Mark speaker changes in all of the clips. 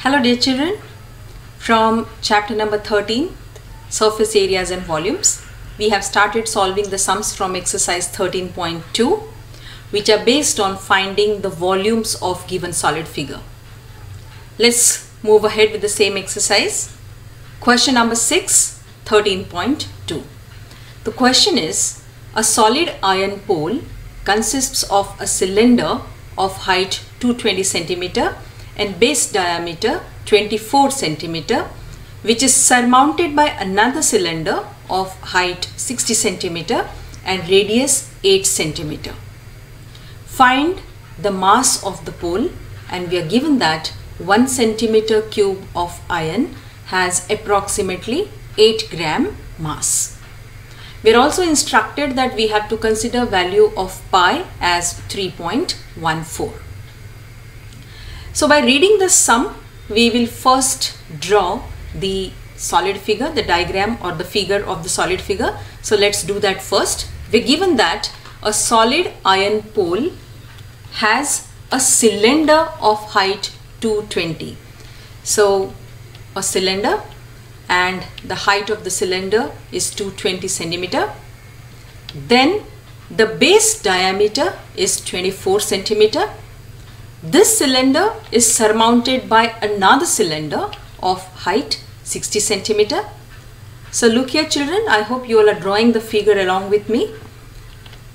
Speaker 1: Hello dear children, from chapter number 13, surface areas and volumes, we have started solving the sums from exercise 13.2, which are based on finding the volumes of given solid figure. Let's move ahead with the same exercise. Question number 6, 13.2. The question is, a solid iron pole consists of a cylinder of height 220 centimeter and base diameter 24 centimeter, which is surmounted by another cylinder of height 60 centimeter and radius 8 centimeter. Find the mass of the pole, and we are given that 1 centimeter cube of iron has approximately 8 gram mass. We are also instructed that we have to consider value of pi as 3.14. So by reading the sum, we will first draw the solid figure, the diagram or the figure of the solid figure. So let's do that first. We're given that a solid iron pole has a cylinder of height 220. So a cylinder, and the height of the cylinder is 220 centimeter. Then the base diameter is 24 centimeter. This cylinder is surmounted by another cylinder of height 60 centimeter. So look here children, I hope you all are drawing the figure along with me.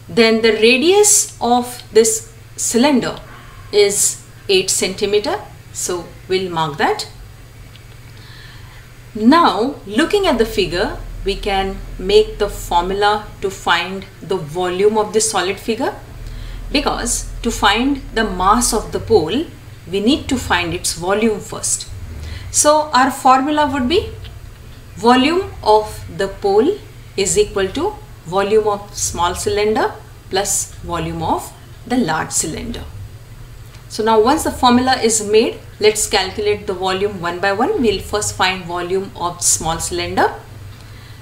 Speaker 1: Then the radius of this cylinder is 8 centimeter. So we'll mark that. Now looking at the figure, we can make the formula to find the volume of this solid figure, because to find the mass of the pole, we need to find its volume first. So our formula would be volume of the pole is equal to volume of small cylinder plus volume of the large cylinder. So now once the formula is made, let's calculate the volume one by one. We'll first find volume of small cylinder.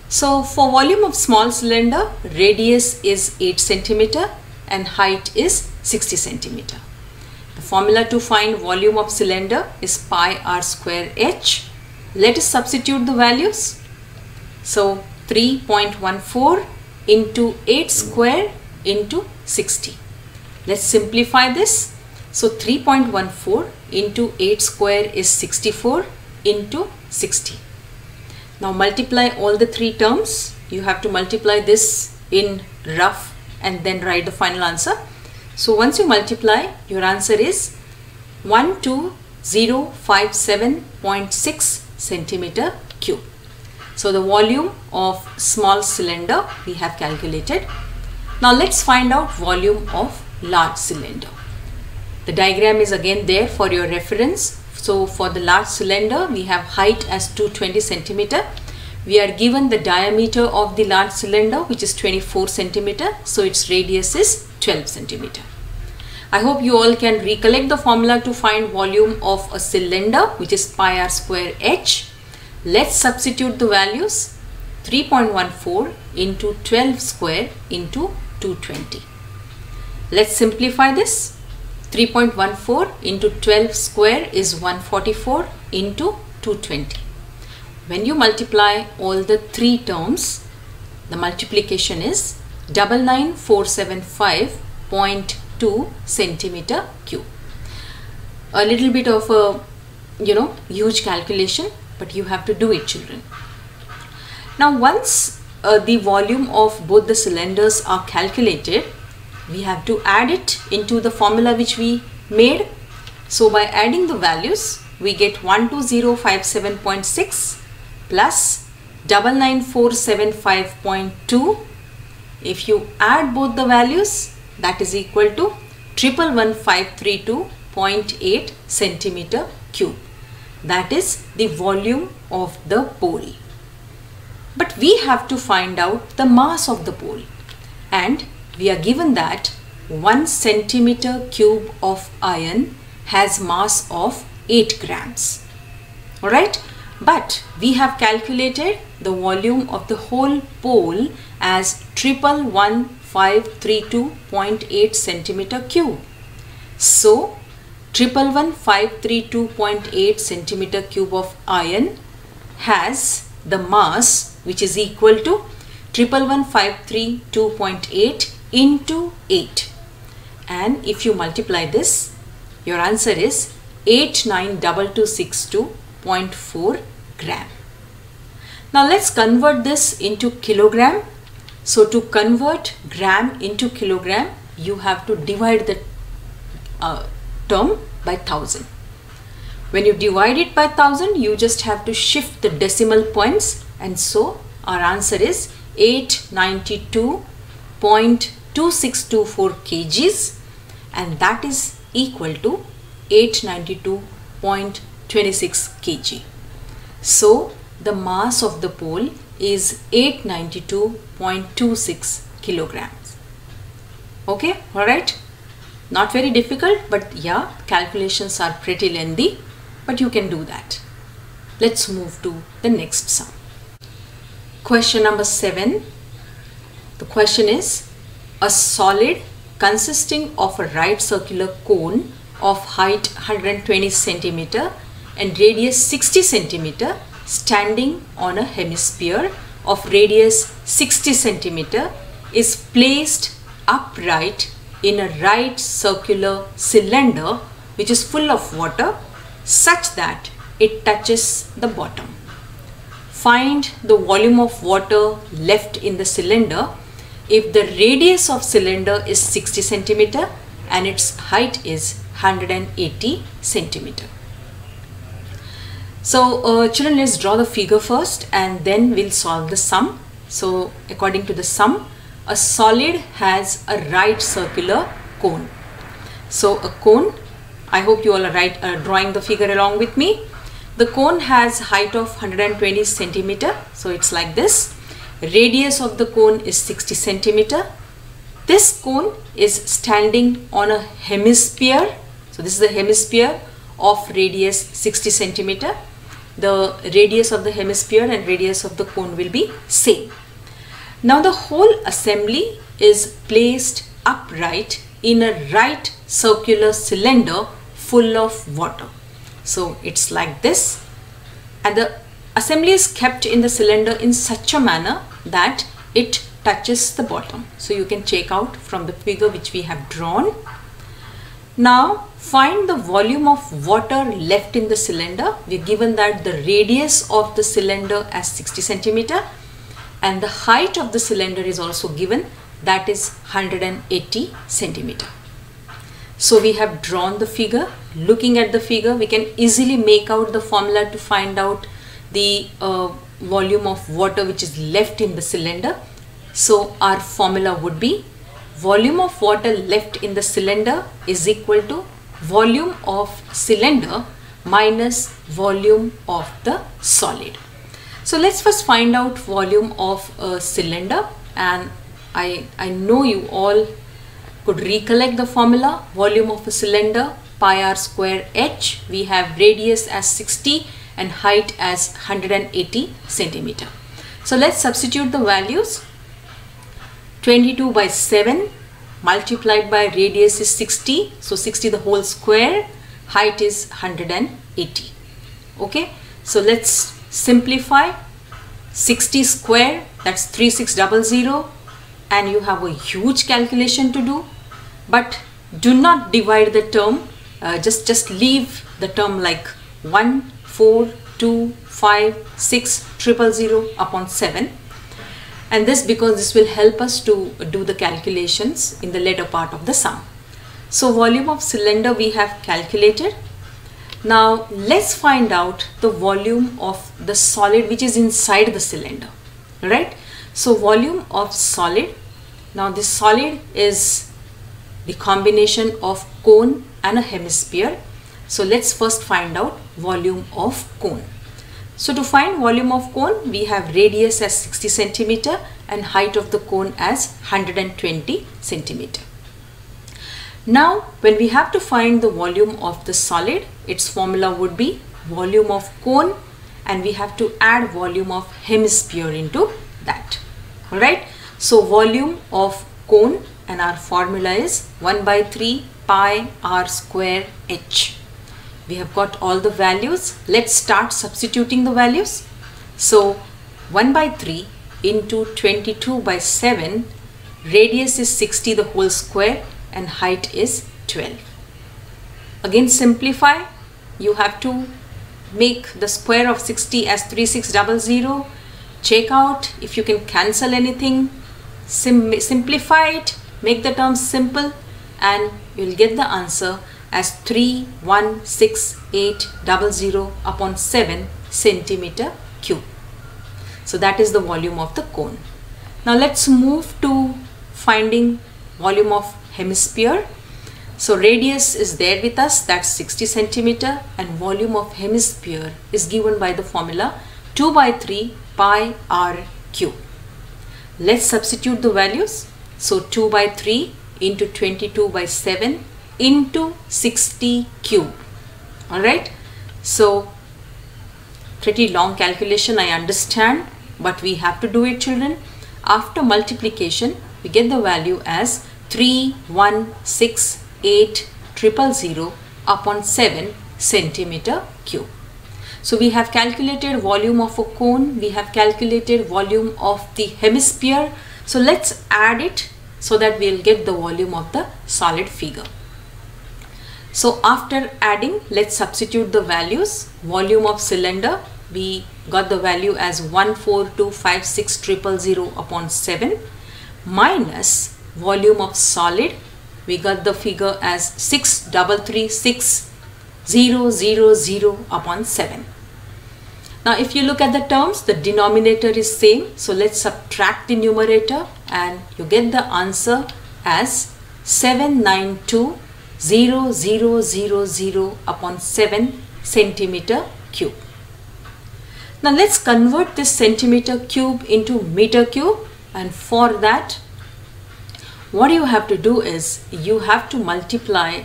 Speaker 1: So for volume of small cylinder, radius is 8 centimeter and height is 60 centimeter. The formula to find volume of cylinder is pi r square h. Let us substitute the values. So 3.14 into 8 square into 60. Let's simplify this. So 3.14 into 8 square is 64 into 60. Now multiply all the three terms. You have to multiply this in rough and then write the final answer. So once you multiply, your answer is 12057.6 centimeter cube. So the volume of small cylinder we have calculated. Now let's find out volume of large cylinder. The diagram is again there for your reference. So for the large cylinder, we have height as 220 centimeter. We are given the diameter of the large cylinder, which is 24 centimeter. So its radius is 12 centimeter. I hope you all can recollect the formula to find volume of a cylinder, which is pi r square h. Let's substitute the values. 3.14 into 12 square into 220. Let's simplify this. 3.14 into 12 square is 144 into 220. When you multiply all the three terms, the multiplication is 99475.2 centimeter cube. A little bit of a huge calculation, but you have to do it children. Now once the volume of both the cylinders are calculated, we have to add it into the formula which we made. So by adding the values, we get 12057.6 plus 99475.2. If you add both the values, that is equal to 111532.8 centimeter cube. That is the volume of the pole. But we have to find out the mass of the pole, and we are given that 1 centimeter cube of iron has mass of 8 grams. Alright, but we have calculated the volume of the whole pole as 111532.8 centimeter cube. So 111,532.8 centimeter cube of iron has the mass which is equal to 111,532.8 into 8, and if you multiply this, your answer is 892262.4 gram. Now let's convert this into kilogram. So to convert gram into kilogram, you have to divide the term by 1000. When you divide it by 1000, you just have to shift the decimal points, and so our answer is 892.2624 kgs, and that is equal to 892.26 kg. So the mass of the pole is 892.26 kilograms. Okay, alright. Not very difficult, but yeah, calculations are pretty lengthy, but you can do that. Let's move to the next sum. Question number 7. The question is, a solid consisting of a right circular cone of height 120 centimeter and radius 60 centimeter standing on a hemisphere of radius 60 centimeter is placed upright in a right circular cylinder which is full of water such that it touches the bottom. Find the volume of water left in the cylinder if the radius of cylinder is 60 centimeter and its height is 180 centimeter. So children, let's draw the figure first and then we'll solve the sum. So according to the sum, a solid has a right circular cone. So a cone, I hope you all are drawing the figure along with me. The cone has height of 120 centimeter. So it's like this. Radius of the cone is 60 centimeter. This cone is standing on a hemisphere. So this is the hemisphere of radius 60 centimeter. The radius of the hemisphere and radius of the cone will be same. Now the whole assembly is placed upright in a right circular cylinder full of water. So it's like this, and the assembly is kept in the cylinder in such a manner that it touches the bottom. So you can check out from the figure which we have drawn. Now find the volume of water left in the cylinder. We are given that the radius of the cylinder as 60 centimeter and the height of the cylinder is also given, that is 180 centimeter. So we have drawn the figure. Looking at the figure, we can easily make out the formula to find out the volume of water which is left in the cylinder. So our formula would be volume of water left in the cylinder is equal to volume of cylinder minus volume of the solid. So let's first find out volume of a cylinder, and I know you all could recollect the formula. Volume of a cylinder, pi r square h. We have radius as 60 and height as 180 centimeter. So let's substitute the values. 22 by 7 multiplied by radius is 60. So 60 the whole square, height is 180. Okay, so let's simplify. 60 square, that's 3600, and you have a huge calculation to do, but do not divide the term. Just leave the term like 1, 4, 2, 5, 6, 000 upon 7, and this because this will help us to do the calculations in the later part of the sum. So volume of cylinder we have calculated. Now let's find out the volume of the solid which is inside the cylinder, right? So volume of solid. Now this solid is the combination of cone and a hemisphere. So let's first find out volume of cone. So to find volume of cone, we have radius as 60 centimeter and height of the cone as 120 centimeter. Now when we have to find the volume of the solid, its formula would be volume of cone, and we have to add volume of hemisphere into that. Alright, so volume of cone, and our formula is 1 by 3 pi r square h. We have got all the values. Let's start substituting the values. So 1 by 3 into 22 by 7, radius is 60 the whole square and height is 12. Again simplify. You have to make the square of 60 as 3600. Check out if you can cancel anything. Simplify it, make the terms simple, and you'll get the answer as 316,800 upon 7 centimeter cube. So that is the volume of the cone. Now let's move to finding volume of hemisphere. So radius is there with us, that's 60 centimeter, and volume of hemisphere is given by the formula 2 by 3 pi r cube. Let's substitute the values. So 2 by 3 into 22 by 7 into 60 cube. Alright, so pretty long calculation, I understand, but we have to do it, children. After multiplication, we get the value as 316,800 upon 7 centimeter cube. So we have calculated volume of a cone, we have calculated volume of the hemisphere. So let's add it so that we'll get the volume of the solid figure. So after adding, let's substitute the values. Volume of cylinder, we got the value as 14256,000 upon 7, minus volume of solid, we got the figure as 6336000 upon 7. Now if you look at the terms, the denominator is same, so let's subtract the numerator and you get the answer as 792,000 upon 7 centimeter cube. Now let's convert this centimeter cube into meter cube, and for that what you have to do is you have to multiply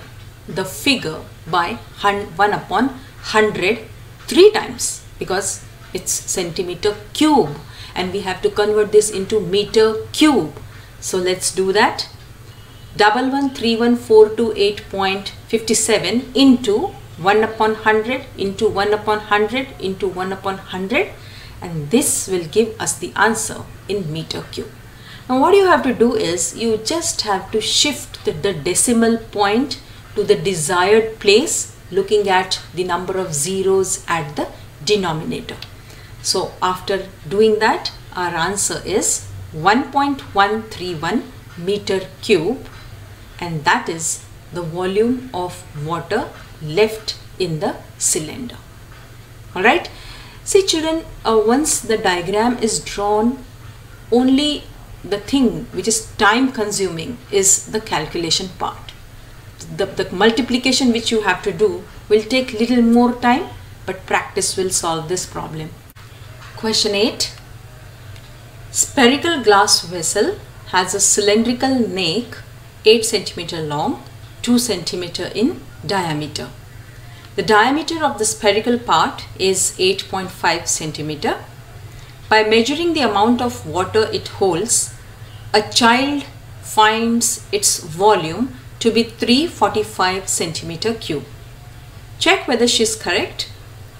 Speaker 1: the figure by 1 upon 100 3 times, because it's centimeter cube and we have to convert this into meter cube. So let's do that. 1131,428.57 into 1 upon 100 into 1 upon 100 into 1 upon 100, and this will give us the answer in meter cube. Now what you have to do is you just have to shift the decimal point to the desired place, looking at the number of zeros at the denominator. So after doing that, our answer is 1.131 meter cube, and that is the volume of water left in the cylinder. Alright, see children, once the diagram is drawn, only the thing which is time consuming is the calculation part. The multiplication which you have to do will take little more time, but practice will solve this problem. Question 8. Spherical glass vessel has a cylindrical neck 8 cm long, 2 cm in diameter. The diameter of the spherical part is 8.5 cm. By measuring the amount of water it holds, a child finds its volume to be 345 cm cube. Check whether she is correct,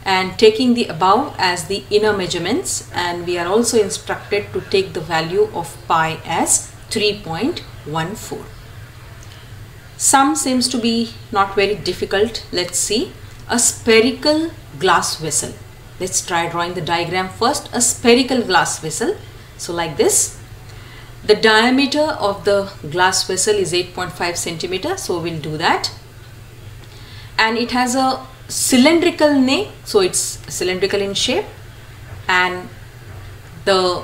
Speaker 1: and taking the above as the inner measurements, and we are also instructed to take the value of pi as 3.14. Sum seems to be not very difficult. Let's see. A spherical glass vessel. Let's try drawing the diagram first. A spherical glass vessel. So like this. The diameter of the glass vessel is 8.5 cm. So we'll do that. And it has a cylindrical neck. So it's cylindrical in shape. And the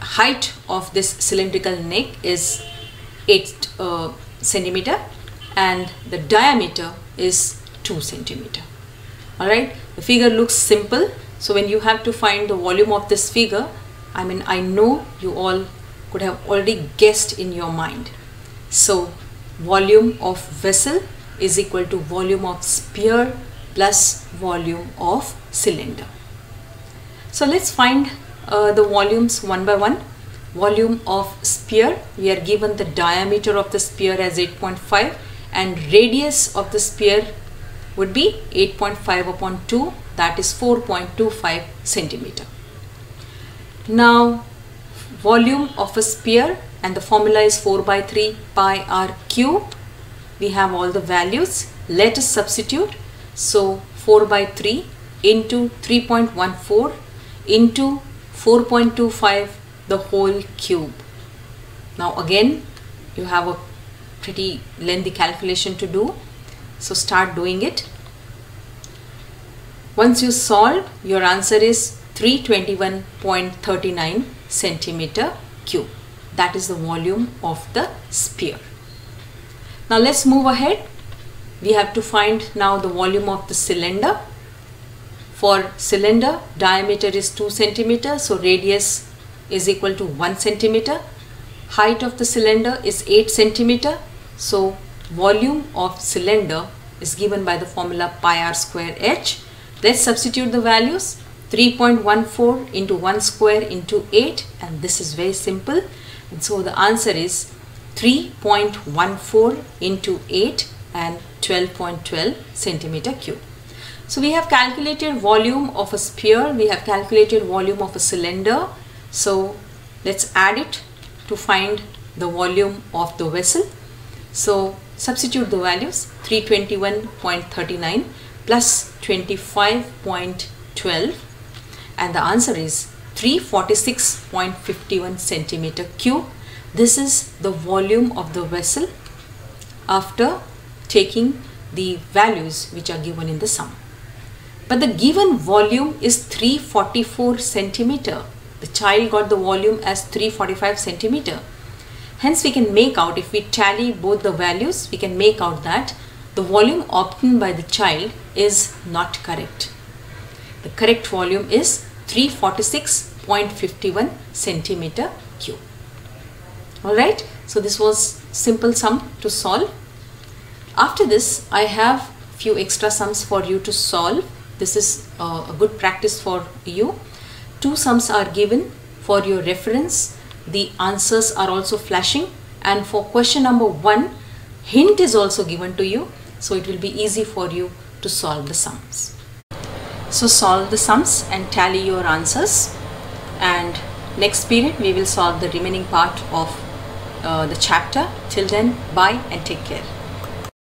Speaker 1: height of this cylindrical neck is 8 centimeter, and the diameter is 2 centimeter. Alright, the figure looks simple. So when you have to find the volume of this figure, I know you all could have already guessed in your mind. So volume of vessel is equal to volume of sphere plus volume of cylinder. So let's find the volumes one by one. Volume of sphere, we are given the diameter of the sphere as 8.5 and radius of the sphere would be 8.5 upon 2, that is 4.25 centimeter. Now volume of a sphere, and the formula is 4 by 3 pi r cube. We have all the values. Let us substitute. So 4 by 3 into 3.14 into 4.25 the whole cube. Now again you have a pretty lengthy calculation to do, so start doing it. Once you solve, your answer is 321.39 centimeter cube. That is the volume of the sphere. Now let's move ahead. We have to find now the volume of the cylinder. For cylinder, diameter is 2 centimeter, so radius is equal to 1 centimeter. Height of the cylinder is 8 centimeter, so volume of cylinder is given by the formula pi r square h. Let's substitute the values. 3.14 into 1 square into 8, and this is very simple, and so the answer is 3.14 into 8 and 12.12 centimeter cube. So we have calculated volume of a sphere, we have calculated volume of a cylinder. So let's add it to find the volume of the vessel. So substitute the values. 321.39 plus 25.12, and the answer is 346.51 centimeter cube. This is the volume of the vessel after taking the values which are given in the sum. But the given volume is 344 centimeter. The child got the volume as 345 centimeter. Hence we can make out, if we tally both the values, we can make out that the volume obtained by the child is not correct. The correct volume is 346.51 centimeter cube. Alright, so this was simple sum to solve. After this, I have few extra sums for you to solve. This is a good practice for you. 2 sums are given for your reference. The answers are also flashing, and for question number 1, hint is also given to you, so it will be easy for you to solve the sums. So solve the sums and tally your answers, and next period we will solve the remaining part of the chapter. Till then, bye and take care.